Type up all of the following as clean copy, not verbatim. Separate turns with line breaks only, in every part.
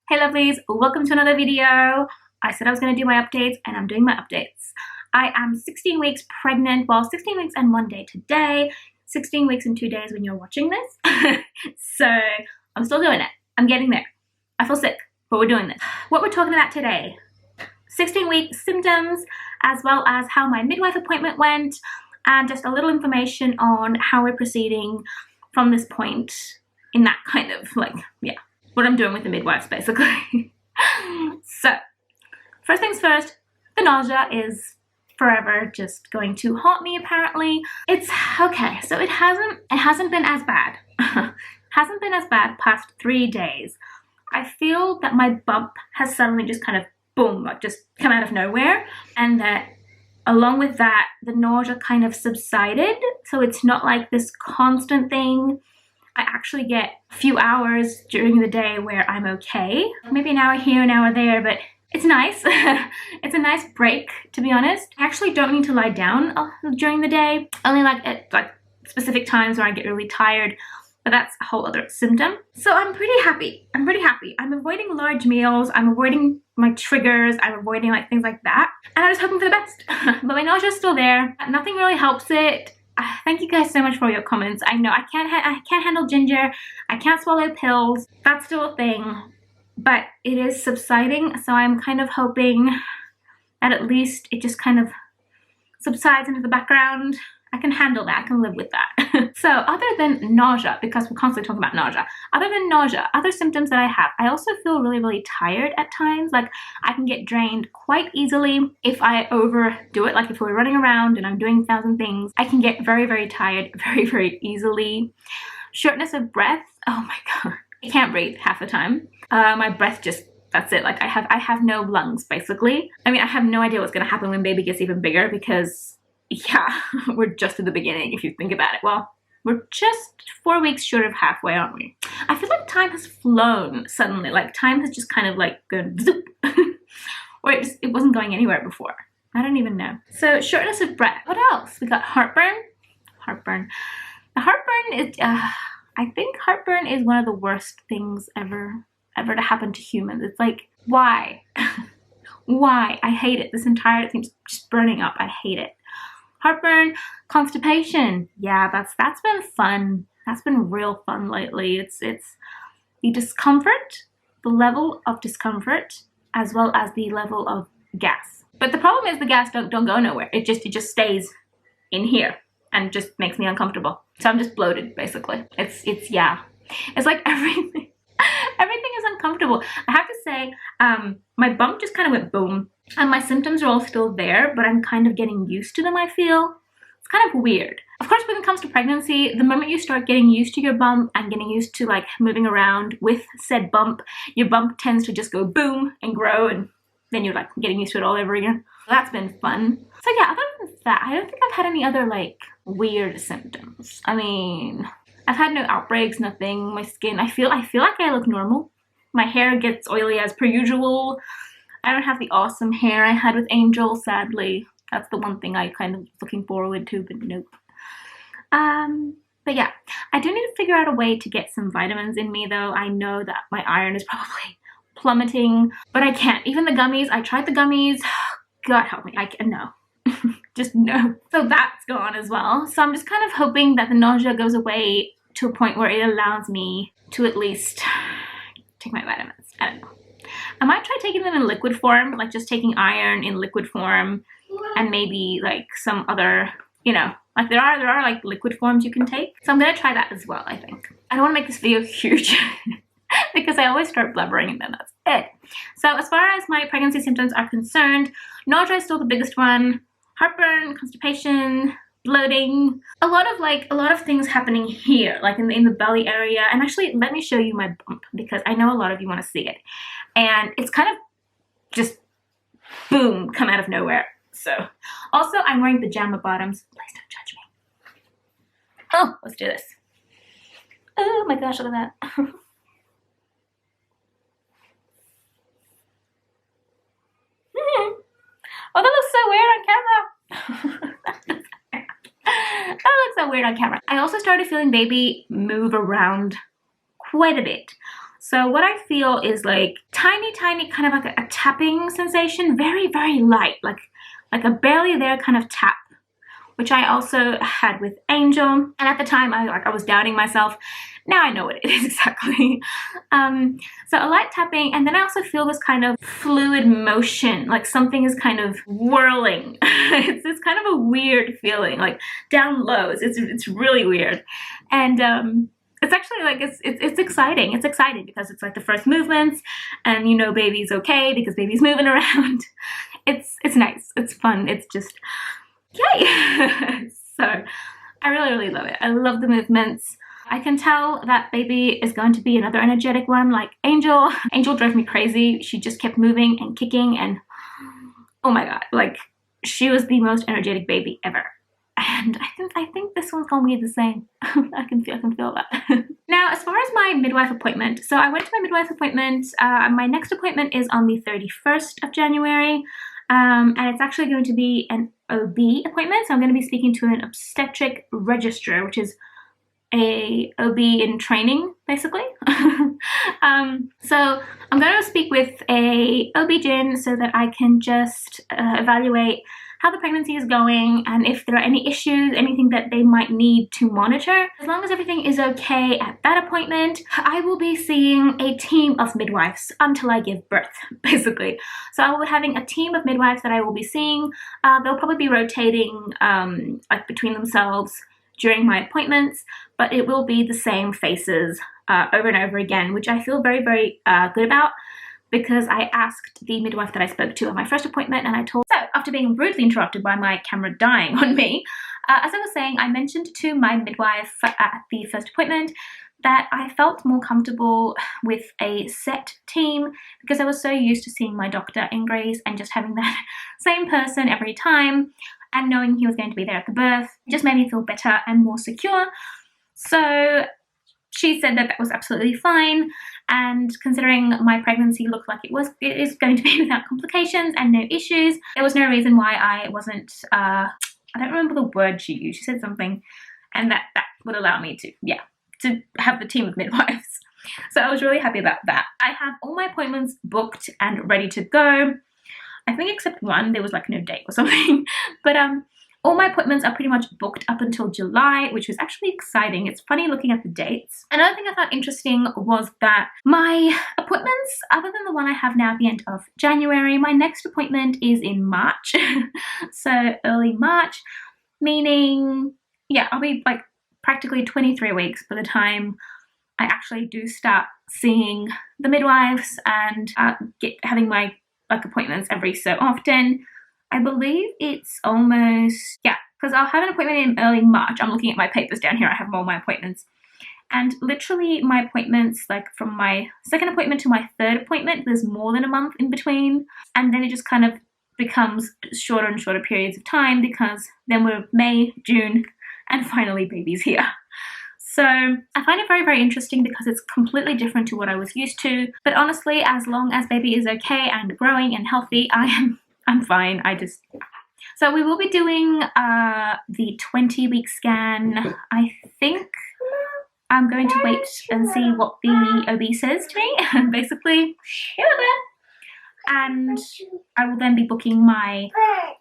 Hey lovelies, welcome to another video. I said I was going to do my updates and I'm doing my updates. I am 16 weeks pregnant, well 16 weeks and 1 day today, 16 weeks and 2 days when you're watching this. So I'm still doing it. I'm getting there. I feel sick, but we're doing this. What we're talking about today, 16-week symptoms, as well as how my midwife appointment went, and just a little information on how we're proceeding from this point in that kind of like, yeah, what I'm doing with the midwives basically. So first things first, the nausea is forever just going to haunt me apparently. It's okay, so it hasn't been as bad. Hasn't been as bad past 3 days. I feel that my bump has suddenly just kind of boom, like just come out of nowhere, and that along with that the nausea kind of subsided, so it's not like this constant thing. I actually get a few hours during the day where I'm okay. Maybe an hour here, an hour there, but it's nice. It's a nice break, to be honest. I actually don't need to lie down during the day, only like at specific times where I get really tired, but that's a whole other symptom. So I'm pretty happy. I'm avoiding large meals, I'm avoiding my triggers, I'm avoiding like things like that, and I'm just hoping for the best. But my nausea is still there. Nothing really helps it. Thank you guys so much for all your comments. I know I can't handle ginger, I can't swallow pills, that's still a thing, but it is subsiding, so I'm kind of hoping that at least it just kind of subsides into the background. I can handle that, I can live with that. So other than nausea, because we're constantly talking about nausea, other than nausea, other symptoms that I have, I also feel really tired at times. Like I can get drained quite easily if I overdo it. Like if we're running around and I'm doing 1,000 things, I can get very tired very easily. Shortness of breath, oh my god, I can't breathe half the time. My breath just, that's it. Like I have no lungs basically. I mean, I have no idea what's gonna happen when baby gets even bigger, because yeah, we're just at the beginning if you think about it. Well, we're just 4 weeks short of halfway, aren't we? I feel like time has flown suddenly. Like time has just kind of like gone zoop. Or it wasn't going anywhere before. I don't even know. So shortness of breath. What else? We got heartburn. Heartburn. The heartburn is, I think heartburn is one of the worst things ever to happen to humans. It's like, why? Why? I hate it. This entire thing's just burning up. I hate it. Heartburn, constipation. Yeah, that's been fun. That's been real fun lately. It's the discomfort, the level of discomfort, as well as the level of gas. But the problem is the gas don't go nowhere. It just stays in here and just makes me uncomfortable. So I'm just bloated basically. It's yeah. It's like everything is uncomfortable. I have to say, my bump just kind of went boom. And my symptoms are all still there, but I'm kind of getting used to them, I feel. It's kind of weird. Of course, when it comes to pregnancy, the moment you start getting used to your bump and getting used to like moving around with said bump, your bump tends to just go boom and grow, and then you're like getting used to it all over again. So that's been fun. So yeah, other than that, I don't think I've had any other like weird symptoms. I mean, I've had no outbreaks, nothing. My skin, I feel like I look normal. My hair gets oily as per usual. I don't have the awesome hair I had with Angel, sadly. That's the one thing I kind of looking forward to, but nope. But yeah, I do need to figure out a way to get some vitamins in me though. I know that my iron is probably plummeting, but I can't. Even the gummies, I tried the gummies. God help me, I can no. Just no. So that's gone as well. So I'm just kind of hoping that the nausea goes away to a point where it allows me to at least take my vitamins. I don't know. I might try taking them in liquid form, like just taking iron in liquid form, and maybe like some other, you know, like there are like liquid forms you can take. So I'm gonna try that as well, I think. I don't want to make this video huge because I always start blubbering and then that's it. So as far as my pregnancy symptoms are concerned, nausea is still the biggest one, heartburn, constipation, bloating, a lot of things happening here, like in the belly area. And actually, let me show you my bump, because I know a lot of you want to see it, and it's kind of just boom, come out of nowhere. So also I'm wearing pajama bottoms. Please don't judge me. Oh, let's do this. Oh my gosh, look at that. Oh, that looks so weird on camera. That looks so weird on camera. I also started feeling baby move around quite a bit. So what I feel is like tiny kind of like a tapping sensation, very light, like a barely there kind of tap, which I also had with Angel. And at the time I was doubting myself. Now I know what it is exactly. So a light tapping, and then I also feel this kind of fluid motion, like something is kind of whirling. It's kind of a weird feeling, like down low. It's really weird. And it's actually like, it's exciting. It's exciting because it's like the first movements, and you know baby's okay because baby's moving around. It's nice. It's fun. It's just, yay. So I really love it. I love the movements. I can tell that baby is going to be another energetic one like Angel. Angel drove me crazy. She just kept moving and kicking, and oh my god, like she was the most energetic baby ever. And I think this one's gonna be the same. I can feel that. Now, as far as my midwife appointment, so I went to my midwife appointment. My next appointment is on the 31st of January. And it's actually going to be an OB appointment. So I'm going to be speaking to an obstetric registrar, which is a OB in training, basically. So I'm going to speak with a OB-GYN so that I can just evaluate how the pregnancy is going and if there are any issues, anything that they might need to monitor. As long as everything is okay at that appointment, I will be seeing a team of midwives until I give birth, basically. So I will be having a team of midwives that I will be seeing. They'll probably be rotating like between themselves during my appointments, but it will be the same faces over and over again, which I feel very good about, because I asked the midwife that I spoke to at my first appointment, and I told, so after being rudely interrupted by my camera dying on me, as I was saying, I mentioned to my midwife at the first appointment that I felt more comfortable with a set team because I was so used to seeing my doctor in Greece and just having that same person every time, and knowing he was going to be there at the birth just made me feel better and more secure. So she said that that was absolutely fine, and considering my pregnancy looked like it is going to be without complications and no issues, there was no reason why I wasn't, I don't remember the word she used. She said something, and that would allow me to have the team of midwives. So I was really happy about that. I have all my appointments booked and ready to go. I think except one, there was like no date or something. But all my appointments are pretty much booked up until July, which was actually exciting. It's funny looking at the dates. Another thing I found interesting was that my appointments, other than the one I have now at the end of January, my next appointment is in March. So early March, meaning, yeah, I'll be like practically 23 weeks by the time I actually do start seeing the midwives and having my appointments every so often. I believe it's almost, yeah, because I'll have an appointment in early March. I'm looking at my papers down here. I have all my appointments. And literally my appointments, like from my second appointment to my third appointment, there's more than a month in between. And then it just kind of becomes shorter and shorter periods of time, because then we're May, June, and finally baby's here. So I find it very interesting because it's completely different to what I was used to. But honestly, as long as baby is okay and growing and healthy, I'm fine. So we will be doing the 20-week scan. I think I'm going to wait and see what the OB says to me, basically. And I will then be booking my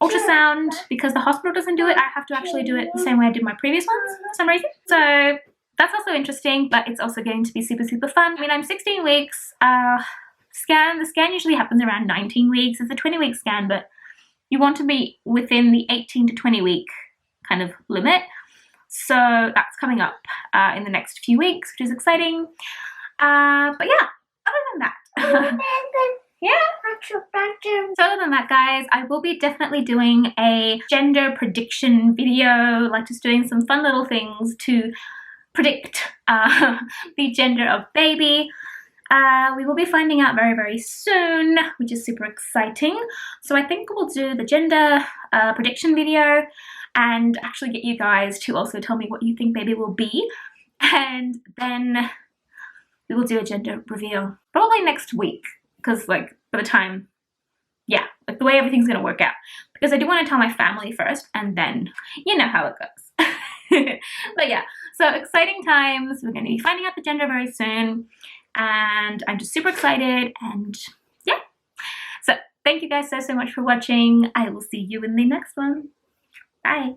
ultrasound, because the hospital doesn't do it. I have to actually do it the same way I did my previous ones for some reason. So that's also interesting, but it's also going to be super fun. I mean, I'm 16 weeks. The scan usually happens around 19 weeks. It's a 20-week scan, but you want to be within the 18 to 20 week kind of limit. So that's coming up in the next few weeks, which is exciting. But yeah, other than that, yeah. So other than that, guys, I will be definitely doing a gender prediction video, like just doing some fun little things to predict the gender of baby. We will be finding out very soon, which is super exciting. So I think we'll do the gender prediction video and actually get you guys to also tell me what you think baby will be. And then we will do a gender reveal probably next week, because like by the time, yeah, like the way everything's going to work out. Because I do want to tell my family first, and then you know how it goes. But yeah, so exciting times. We're going to be finding out the gender very soon. and I'm just super excited, and yeah. So thank you guys so much for watching. I will see you in the next one. Bye.